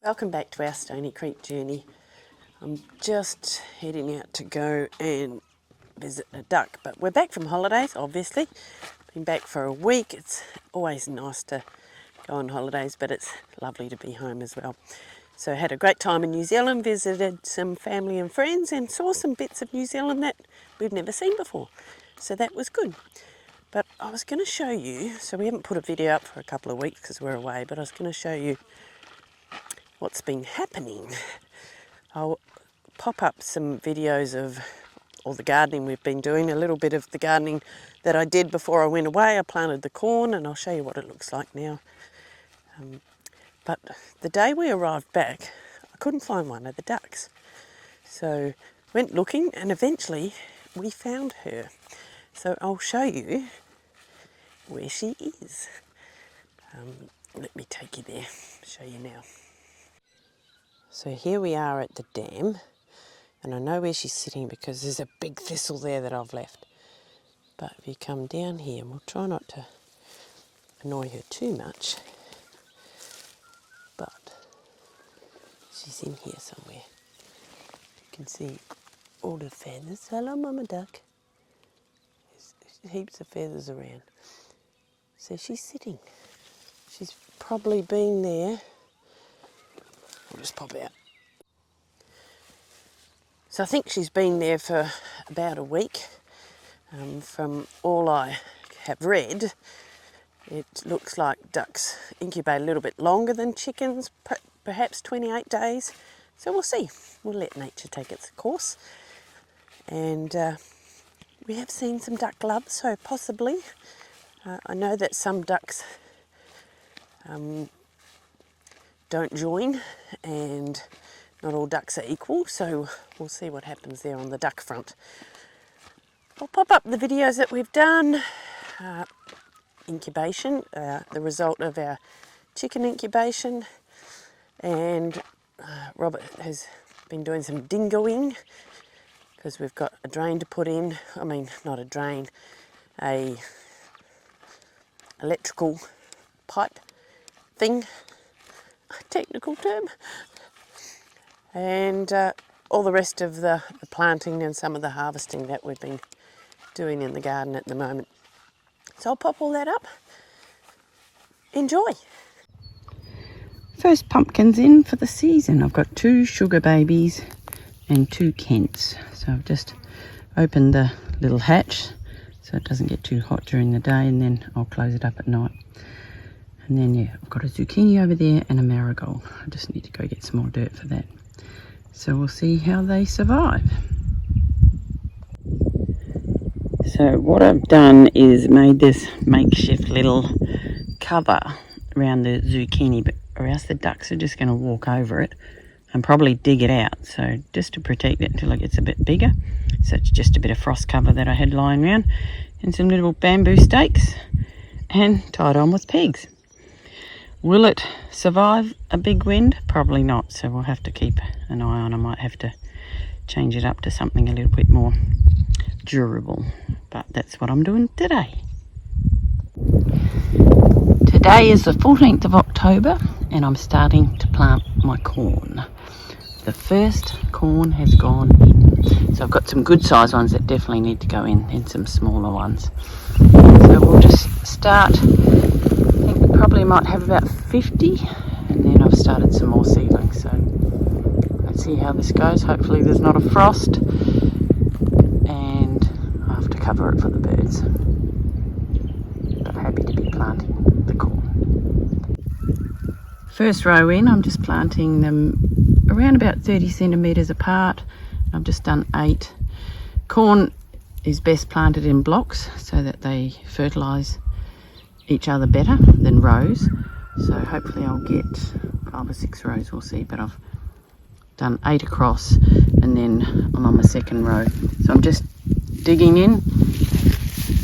Welcome back to our Stony Creek journey. I'm just heading out to go and visit a duck, but we're back from holidays, obviously. Been back for a week. It's always nice to go on holidays, but it's lovely to be home as well. So I had a great time in New Zealand, visited some family and friends and saw some bits of New Zealand that we've never seen before. So that was good. But I was going to show you, so we haven't put a video up for a couple of weeks because we're away, but I was going to show you what's been happening. I'll pop up some videos of all the gardening we've been doing, a little bit of the gardening that I did before I went away. I planted the corn and I'll show you what it looks like now. But the day we arrived back, I couldn't find one of the ducks. So went looking and eventually we found her. So I'll show you where she is. Let me take you there, show you now. So here we are at the dam, and I know where she's sitting because there's a big thistle there that I've left. But if you come down here, and we'll try not to annoy her too much, but she's in here somewhere. You can see all the feathers. Hello, Mama Duck. There's heaps of feathers around. So she's sitting. She's probably been there. I'll just pop out. So I think she's been there for about a week. From all I have read, it looks like ducks incubate a little bit longer than chickens, perhaps 28 days. So we'll see. We'll let nature take its course. And we have seen some duck gloves, so possibly. I know that some ducks don't join, and not all ducks are equal, so we'll see what happens there on the duck front. I'll pop up the videos that we've done, incubation, the result of our chicken incubation, and Robert has been doing some dingoing because we've got a drain to put in. I mean, not a drain, a electrical pipe thing, technical term, and all the rest of the planting and some of the harvesting that we've been doing in the garden at the moment. So I'll pop all that up. Enjoy. First pumpkins in for the season. I've got 2 sugar babies and 2 Kents. So I've just opened the little hatch so it doesn't get too hot during the day, and then I'll close it up at night. And then, yeah, I've got a zucchini over there and a marigold. I just need to go get some more dirt for that. So we'll see how they survive. So what I've done is made this makeshift little cover around the zucchini, but or else the ducks are just going to walk over it and probably dig it out. So just to protect it until it gets a bit bigger. So it's just a bit of frost cover that I had lying around and some little bamboo stakes and tied on with pegs. Will it survive a big wind? Probably not, so we'll have to keep an eye on. I might have to change it up to something a little bit more durable, but that's what I'm doing today. Today is the 14th of October and I'm starting to plant my corn. The first corn has gone in. So I've got some good size ones that definitely need to go in and some smaller ones. So we'll just start. I think we probably might have about 50, and then I've started some more seedlings. So let's see how this goes. Hopefully there's not a frost, and I have to cover it for the birds. But happy to be planting the corn. First row in, I'm just planting them around about 30 centimetres apart. I've just done 8. Corn is best planted in blocks so that they fertilise each other better than rows. So hopefully I'll get 5 or 6 rows, we'll see, but I've done 8 across and then I'm on my second row. So I'm just digging in,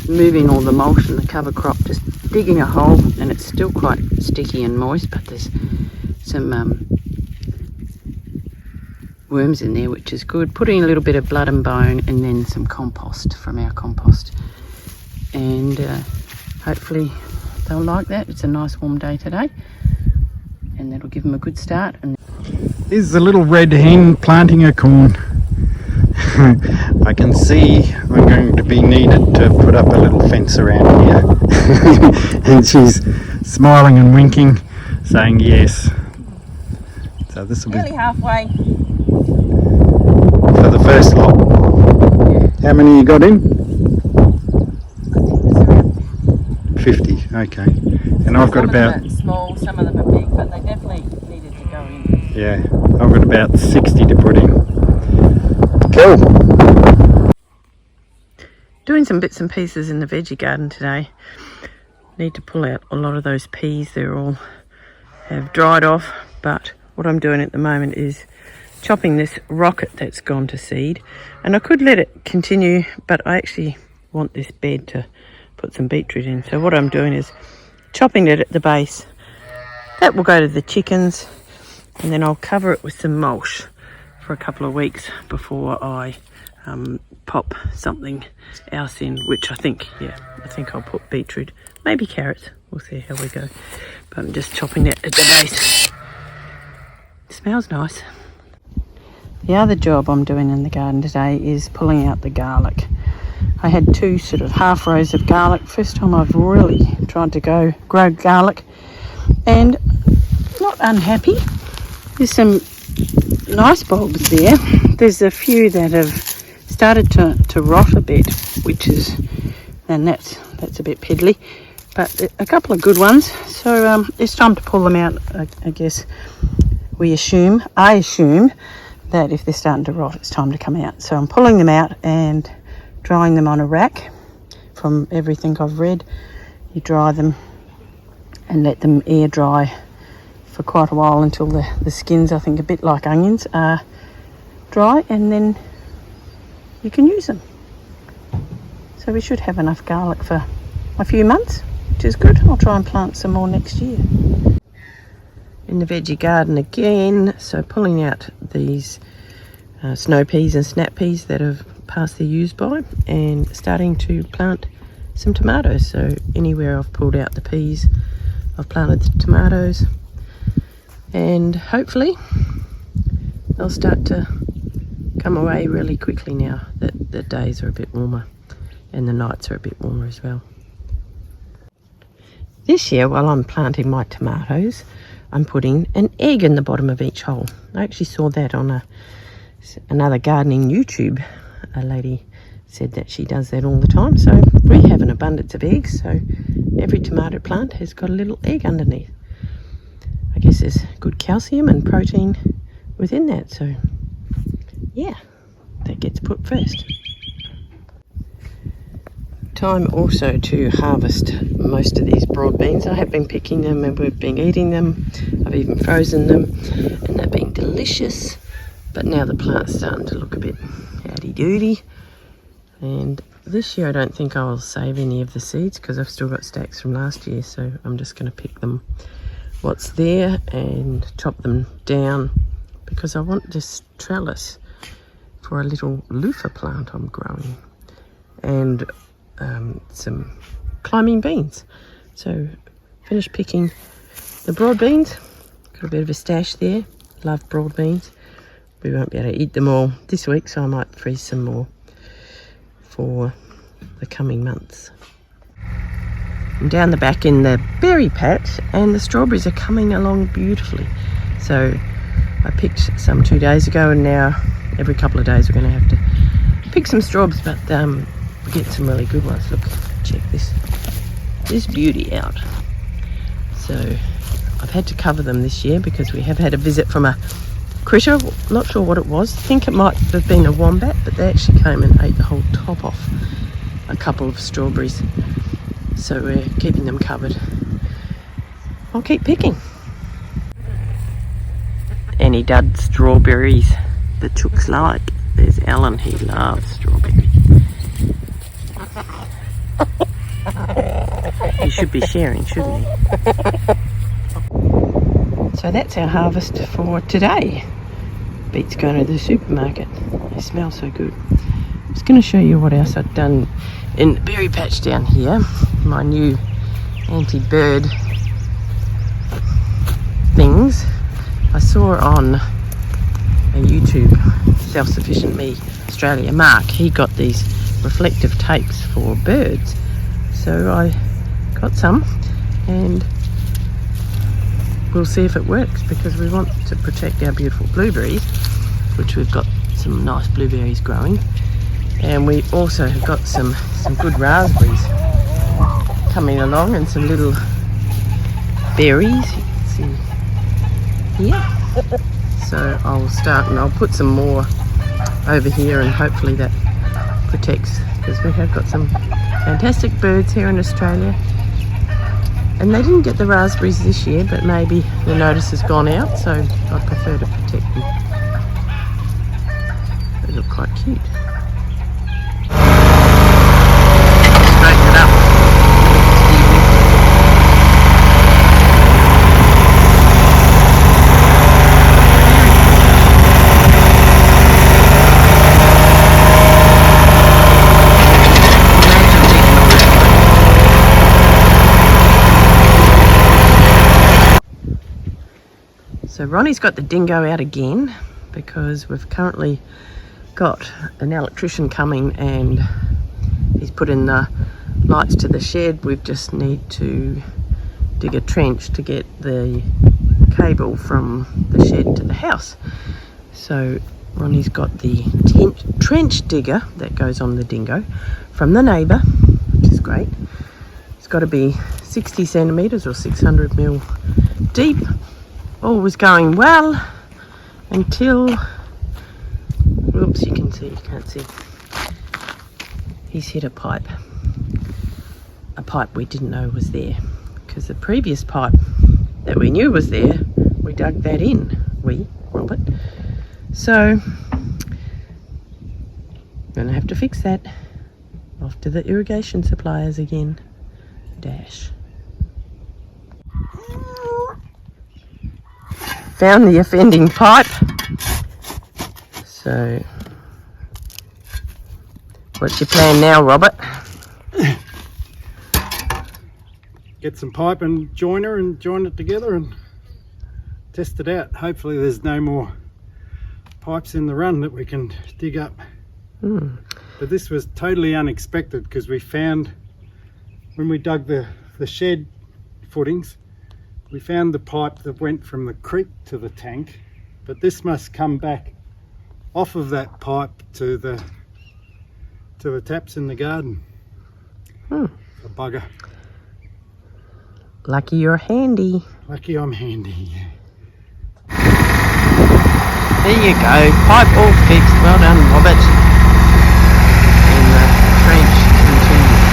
moving all the mulch and the cover crop, just digging a hole, and it's still quite sticky and moist, but there's some worms in there, which is good. Putting a little bit of blood and bone and then some compost from our compost, and hopefully they'll like that. It's a nice warm day today and that'll give them a good start. And Here's the little red hen planting her corn. I can see I'm going to be needed to put up a little fence around here. And she's smiling and winking, saying yes. So this will be Nearly halfway. for the first lot. How many you got in? I think there's around 50, okay. And I've got about... Some of them are small, some of them are big, but they definitely needed to go in. Yeah, I've got about 60 to put in. Cool. Doing some bits and pieces in the veggie garden today. Need to pull out a lot of those peas. They're all have dried off, but what I'm doing at the moment is chopping this rocket that's gone to seed, and I could let it continue, but I actually want this bed to put some beetroot in. So what I'm doing is chopping it at the base. That will go to the chickens, and then I'll cover it with some mulch for a couple of weeks before I pop something else in, which I think I'll put beetroot, maybe carrots. We'll see how we go. But I'm just chopping it at the base. It smells nice. The other job I'm doing in the garden today is pulling out the garlic. I had two sort of half rows of garlic. First time I've really tried to grow garlic, and not unhappy. There's some nice bulbs there. There's a few that have started to rot a bit, and that's a bit piddly, but a couple of good ones. So it's time to pull them out. I guess I assume that if they're starting to rot, it's time to come out. So I'm pulling them out and drying them on a rack. From everything I've read, you dry them and let them air dry for quite a while until the skins, I think a bit like onions, are dry, and then you can use them. So we should have enough garlic for a few months, which is good. I'll try and plant some more next year. In the veggie garden again, so pulling out these snow peas and snap peas that have passed their use by, and starting to plant some tomatoes. So anywhere I've pulled out the peas, I've planted the tomatoes, and hopefully they'll start to come away really quickly now that the days are a bit warmer and the nights are a bit warmer as well. This year, while I'm planting my tomatoes, I'm putting an egg in the bottom of each hole. I actually saw that on another gardening YouTube. A lady said that she does that all the time. So we have an abundance of eggs, so every tomato plant has got a little egg underneath. I guess there's good calcium and protein within that, so yeah, that gets put first. Time also to harvest most of these broad beans. I have been picking them and we've been eating them. I've even frozen them and they've been delicious. But now the plant's starting to look a bit howdy-doody. And this year I don't think I'll save any of the seeds because I've still got stacks from last year. So I'm just going to pick them what's there and chop them down, because I want this trellis for a little loofah plant I'm growing, and some climbing beans. So finished picking the broad beans, got a bit of a stash there. Love broad beans. We won't be able to eat them all this week, so I might freeze some more for the coming months. I'm down the back in the berry patch, and the strawberries are coming along beautifully. So I picked some 2 days ago, and now every couple of days we're going to have to pick some strawberries, but get some really good ones. Look, check this beauty out. So I've had to cover them this year because we have had a visit from a critter. Not sure what it was. I think it might have been a wombat, but they actually came and ate the whole top off a couple of strawberries. So we're keeping them covered. I'll keep picking. Any dud strawberries the chooks like. There's Alan, he loves strawberries. He should be sharing, shouldn't he? So that's our harvest for today. Beats going to the supermarket. They smell so good. I'm just going to show you what else I've done in the berry patch down here. My new anti-bird things. I saw on YouTube Self-Sufficient Me Australia, Mark, he got these reflective tapes for birds. So I got some and we'll see if it works, because we want to protect our beautiful blueberries, which we've got some nice blueberries growing, and we also have got some good raspberries coming along and some little berries you can see here. So I'll start and I'll put some more over here, and hopefully that protects, because we have got some fantastic birds here in Australia. And they didn't get the raspberries this year, but maybe the notice has gone out, so I prefer to protect them. They look quite cute. Straighten it up. So Ronnie's got the dingo out again, because we've currently got an electrician coming and he's put in the lights to the shed. We just need to dig a trench to get the cable from the shed to the house. So Ronnie's got the trench digger that goes on the dingo from the neighbour, which is great. It's got to be 60 centimetres or 600 mil deep. All was going well until, whoops, you can't see. He's hit a pipe we didn't know was there, because the previous pipe that we knew was there, we dug that in, Robert. So, gonna have to fix that. Off to the irrigation suppliers again. Dash. Found the offending pipe. So, what's your plan now, Robert? Get some pipe and joiner and join it together and test it out. Hopefully there's no more pipes in the run that we can dig up. But this was totally unexpected, because we found, when we dug the shed footings, we found the pipe that went from the creek to the tank, but this must come back off of that pipe to the taps in the garden. A bugger. Lucky you're handy. Lucky I'm handy. There you go, pipe all fixed. Well done, Robert. And the trench continues.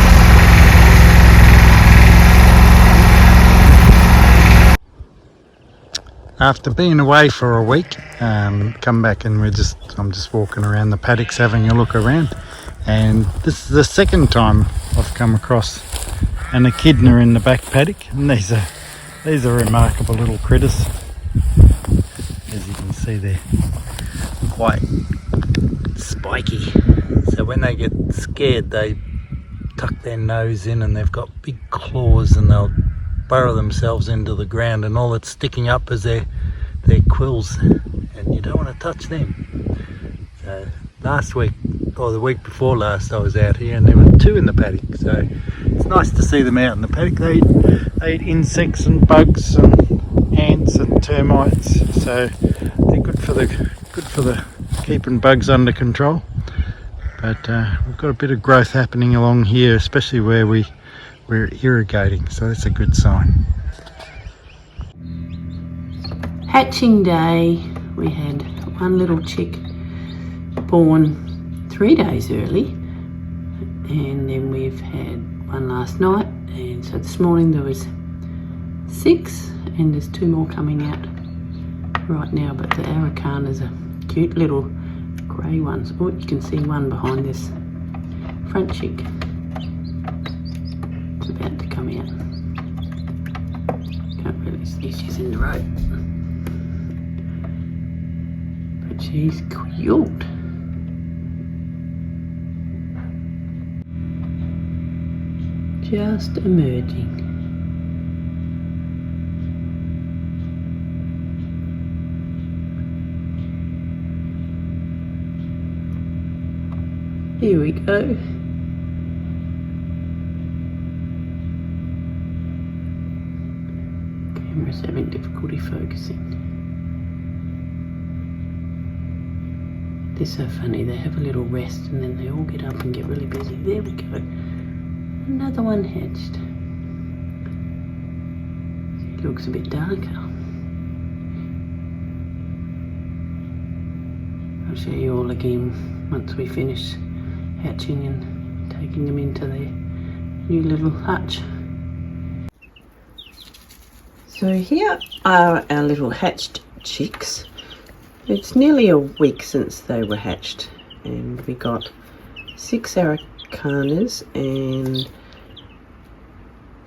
After being away for a week, come back and I'm just walking around the paddocks having a look around, and this is the second time I've come across an echidna in the back paddock, and these are remarkable little critters. As you can see, they're quite spiky, so when they get scared they tuck their nose in, and they've got big claws, and they'll burrow themselves into the ground, and all that's sticking up is their quills, and you don't want to touch them. So last week, or the week before last, I was out here and there were two in the paddock, so it's nice to see them out in the paddock. They eat insects and bugs and ants and termites, so they're good for the keeping bugs under control. But we've got a bit of growth happening along here, especially where we're irrigating, so that's a good sign. Hatching day, we had one little chick born 3 days early, and then we've had one last night, and so this morning there was 6, and there's 2 more coming out right now. But the Araucanas are cute little grey ones. Oh, you can see one behind this front chick. It's about to come out. Can't really see, she's in the road. But she's cute. Just emerging. Here we go. Camera's having difficulty focusing. They're so funny, they have a little rest and then they all get up and get really busy. There we go. Another one hatched. It looks a bit darker. I'll show you all again once we finish hatching and taking them into their new little hutch. So here are our little hatched chicks. It's nearly a week since they were hatched, and we got 6 Araucanas and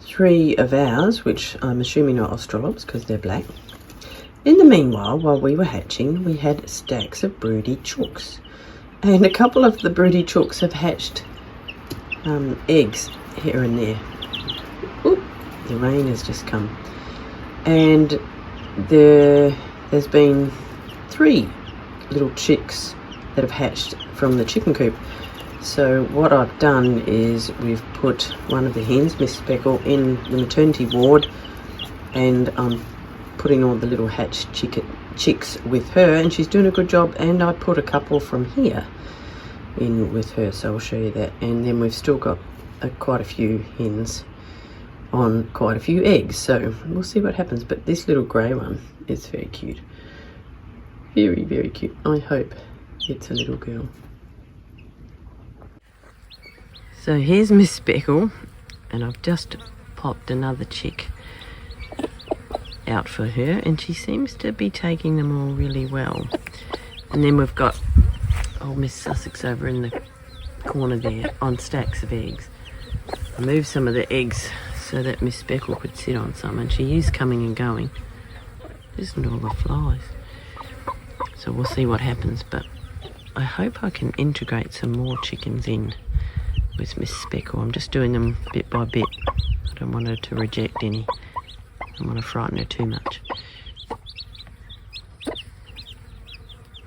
3 of ours, which I'm assuming are Australorps because they're black. In the meanwhile, while we were hatching, we had stacks of broody chooks, and a couple of the broody chooks have hatched eggs here and there. Oop, the rain has just come, and there's been 3 little chicks that have hatched from the chicken coop. So what I've done is we've put one of the hens, Miss Speckle, in the maternity ward, and I'm putting all the little hatched chicks with her, and she's doing a good job. And I put a couple from here in with her, so I'll show you that. And then we've still got quite a few hens on quite a few eggs, so we'll see what happens. But this little grey one is very cute. Very, very cute. I hope it's a little girl. So here's Miss Speckle, and I've just popped another chick out for her, and she seems to be taking them all really well. And then we've got old Miss Sussex over in the corner there on stacks of eggs. I moved some of the eggs so that Miss Speckle could sit on some, and she is coming and going. Listen to all the flies. So we'll see what happens, but I hope I can integrate some more chickens in with Miss Speckle. I'm just doing them bit by bit. I don't want her to reject any. I don't want to frighten her too much.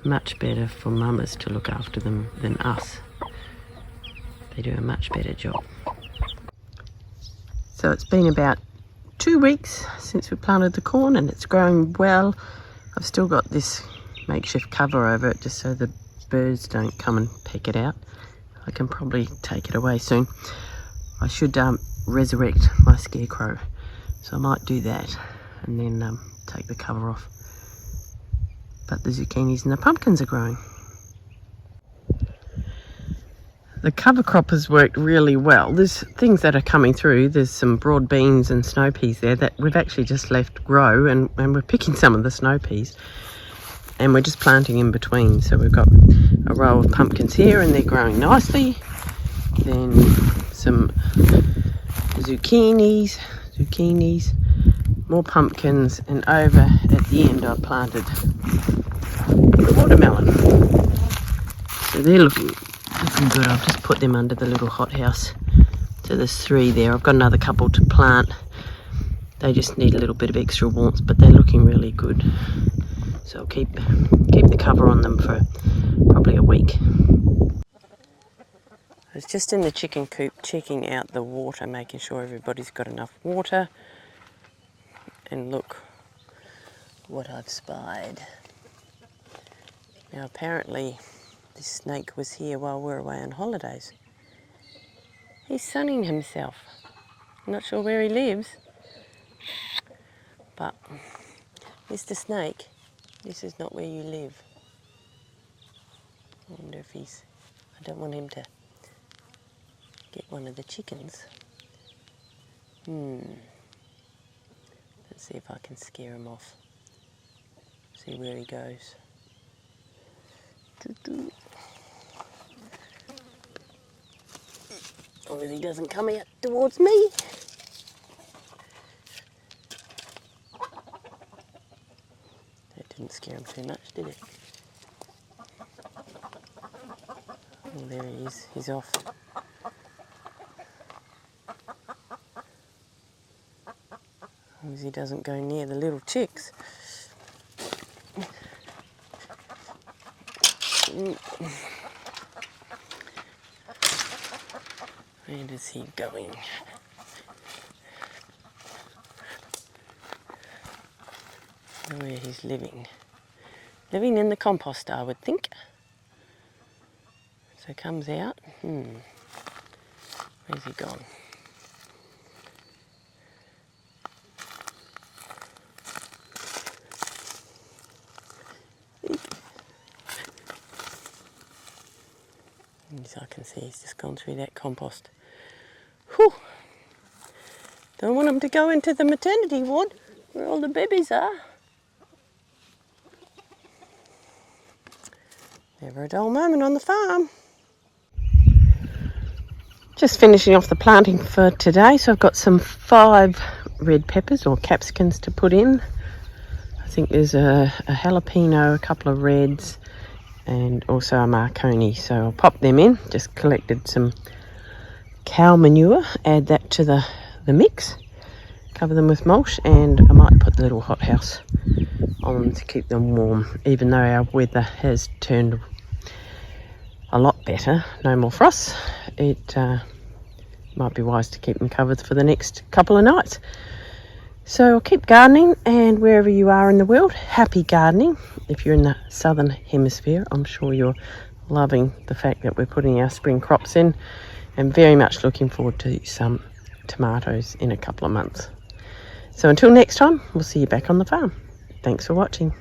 Much better for mamas to look after them than us. They do a much better job. So it's been about 2 weeks since we planted the corn, and it's growing well. I've still got this makeshift cover over it just so the birds don't come and peck it out. I can probably take it away soon. I should resurrect my scarecrow, so I might do that and then take the cover off. But the zucchinis and the pumpkins are growing. The cover crop has worked really well. There's things that are coming through. There's some broad beans and snow peas there that we've actually just left grow, and we're picking some of the snow peas. And we're just planting in between. So we've got a row of pumpkins here, and they're growing nicely. Then some zucchinis, more pumpkins, and over at the end I planted the watermelon. So they're looking good. I've just put them under the little hothouse. So there's 3 there. I've got another couple to plant. They just need a little bit of extra warmth, but they're looking really good. So I'll keep the cover on them for probably a week. I was just in the chicken coop checking out the water, making sure everybody's got enough water. And look what I've spied. Now apparently this snake was here while we were away on holidays. He's sunning himself. I'm not sure where he lives, but Mr. Snake, this is not where you live. I wonder if I don't want him to get one of the chickens. Let's see if I can scare him off. See where he goes. Or if he doesn't come out towards me. That didn't scare him too much, did it? Oh, there he is. He's off. As long as he doesn't go near the little chicks. Where is he going? I don't know where he's living. Living in the compost, I would think. So comes out. Where's he gone? As I can see, he's just gone through that compost. Whew! Don't want him to go into the maternity ward where all the babies are. Never a dull moment on the farm. Just finishing off the planting for today. So I've got some 5 red peppers or capsicums to put in. I think there's a jalapeno, a couple of reds, and also a Marconi. So I'll pop them in. Just collected some cow manure, add that to the mix, cover them with mulch, and I might put the little hothouse on to keep them warm. Even though our weather has turned a lot better, no more frost, it might be wise to keep them covered for the next couple of nights. So I'll keep gardening, and wherever you are in the world, happy gardening. If you're in the southern hemisphere, I'm sure you're loving the fact that we're putting our spring crops in, and very much looking forward to some tomatoes in a couple of months. So until next time, we'll see you back on the farm. Thanks for watching.